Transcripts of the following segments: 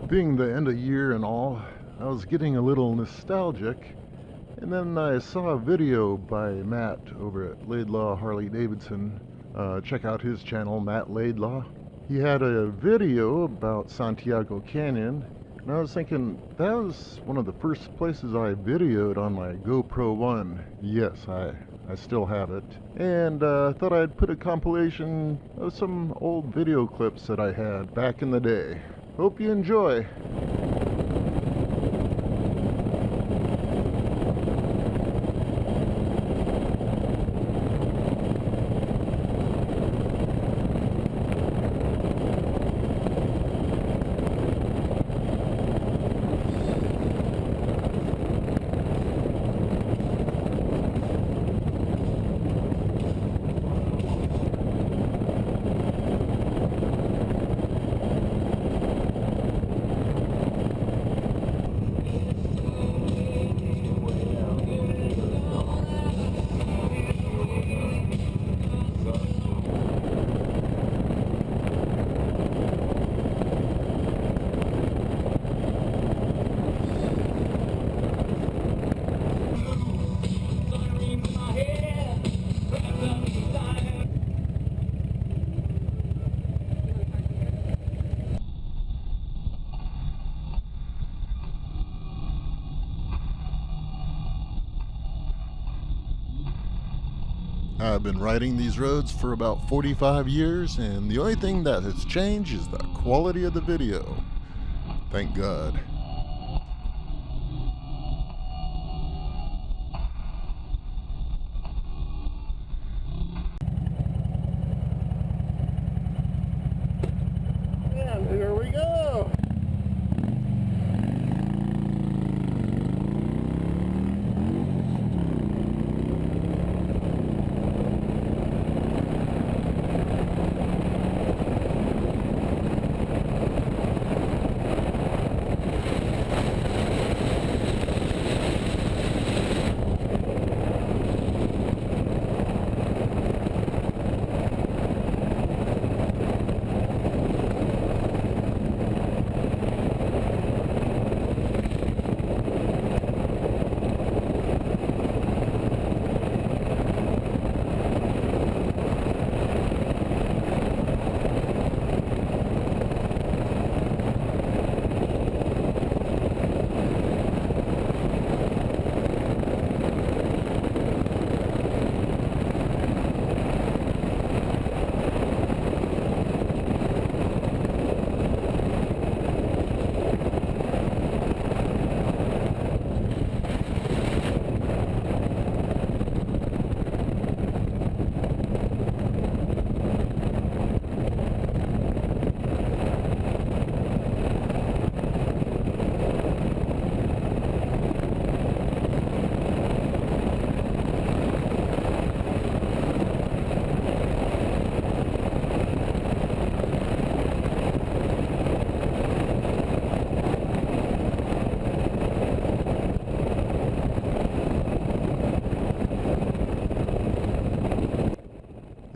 Being the end of year and all, I was getting a little nostalgic, and then I saw a video by Matt over at Laidlaw Harley Davidson. Check out his channel, Matt Laidlaw. He had a video about Santiago Canyon, and I was thinking that was one of the first places I videoed on my GoPro1. Yes, I still have it. And thought I'd put a compilation of some old video clips that I had back in the day. Hope you enjoy. I've been riding these roads for about 45 years, and the only thing that has changed is the quality of the video. Thank God. And here we go.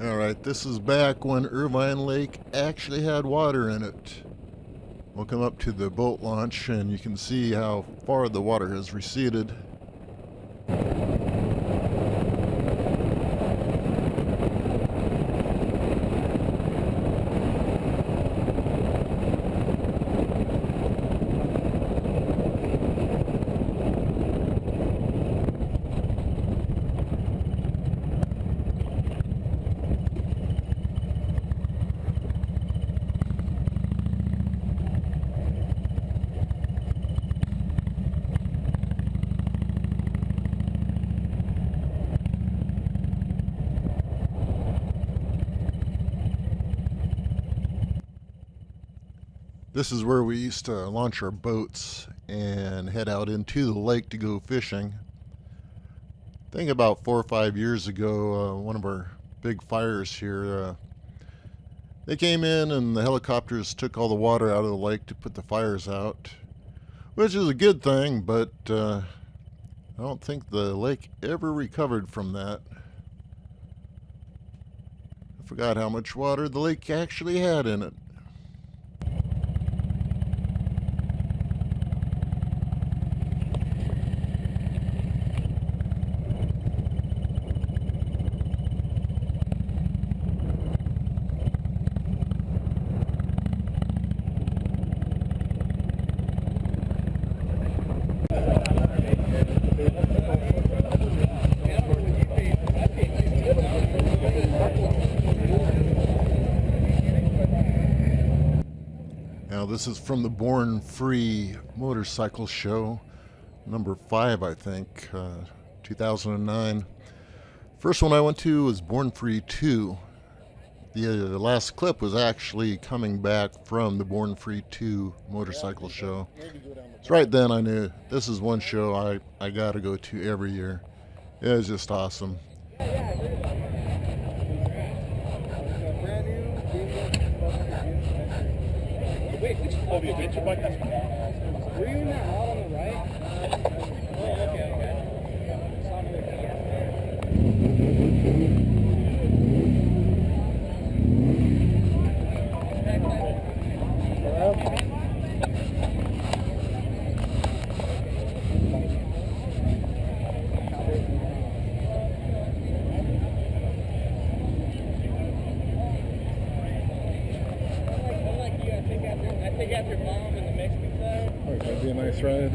Alright, this is back when Irvine Lake actually had water in it. We'll come up to the boat launch and you can see how far the water has receded. This is where we used to launch our boats and head out into the lake to go fishing. I think about 4 or 5 years ago, one of our big fires here, they came in and the helicopters took all the water out of the lake to put the fires out, which is a good thing, but I don't think the lake ever recovered from that. I forgot how much water the lake actually had in it. Now this is from the Born Free motorcycle show, number 5 I think, 2009. First one I went to was Born Free 2. The last clip was actually coming back from the Born Free 2 motorcycle show. So right then I knew this is one show I gotta go to every year. It was just awesome. Wait, we should hold you a picture, but were you in that lot on the right? Oh, okay. Take out your mom in the Mexican side. Oh, that'd be a nice ride.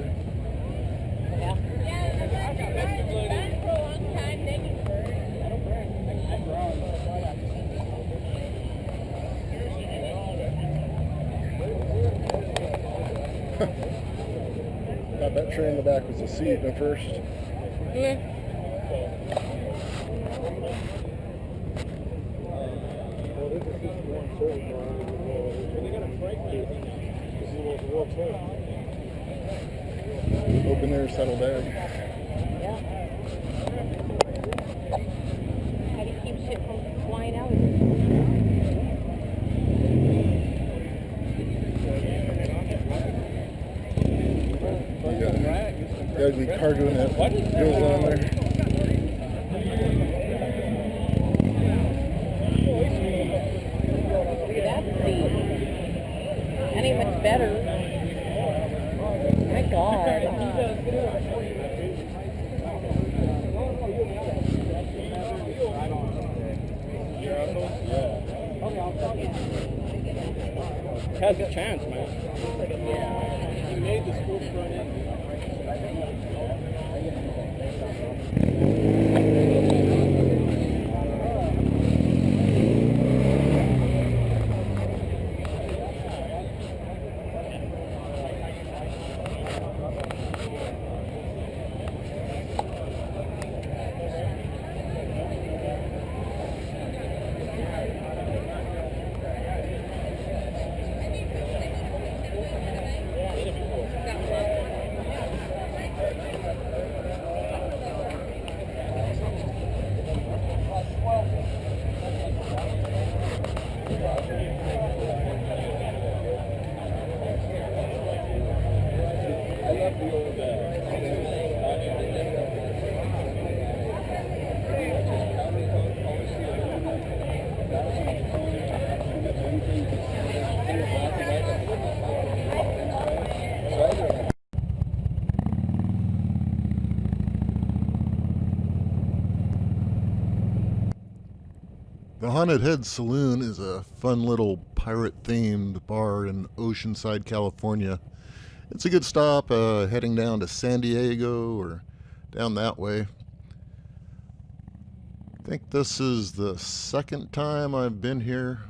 Yeah. I've got Mexican loaded. For a long time, thank you. I don't brag. I'm wrong. Thought that tray in the back was a seat at first. Yeah. Open there, settle bag. Yeah. How do you keep shit from flying out of it? Gotta be cargo net goes on there. Look at that seat. That ain't much better. My God. Has a chance, man. You made the school front end. The Haunted Head Saloon is a fun little pirate-themed bar in Oceanside, California. It's a good stop heading down to San Diego or down that way. I think this is the second time I've been here.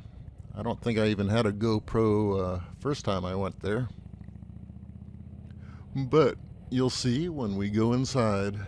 I don't think I even had a GoPro first time I went there. But you'll see when we go inside.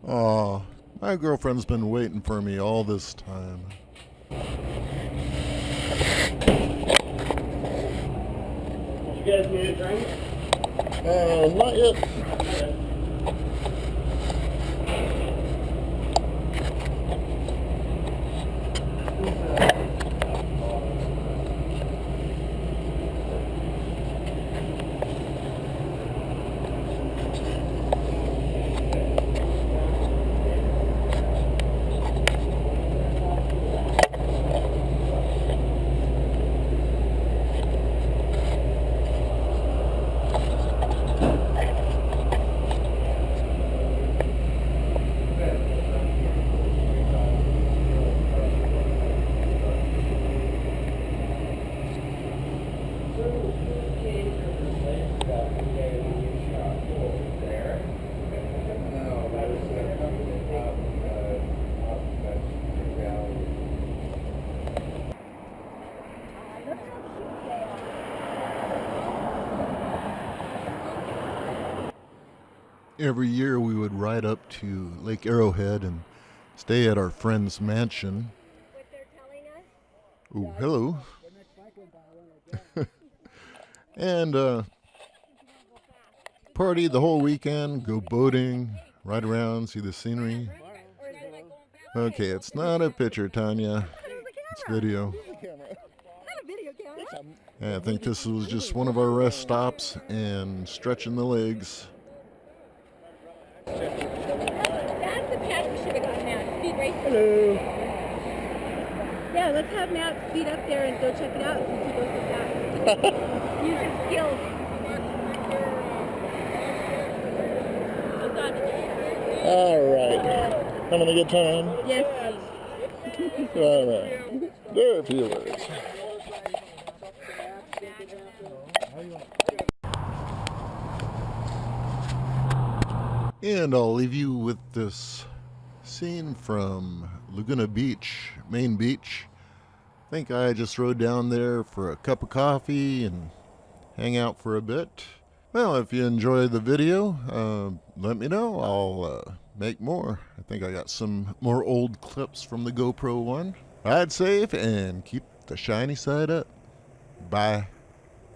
Aw, my girlfriend's been waiting for me all this time. You guys need a drink? Not yet. Every year we would ride up to Lake Arrowhead and stay at our friend's mansion. What they're telling us? Ooh, hello. And party the whole weekend, go boating, ride around, see the scenery. Okay, it's not a picture, Tanya. It's video. And I think this was just one of our rest stops and stretching the legs. That's the patch we should have got Matt. Speed race. Hello. Yeah, let's have Matt speed up there and go check it out since he goes so fast. Use his skills. Alright. Having a good time? Yes. Alright. There are feelers. And I'll leave you with this scene from Laguna Beach, Main Beach. I think I just rode down there for a cup of coffee and hang out for a bit. Well, if you enjoyed the video, let me know. I'll make more. I think I got some more old clips from the GoPro 1. Ride safe and keep the shiny side up. Bye.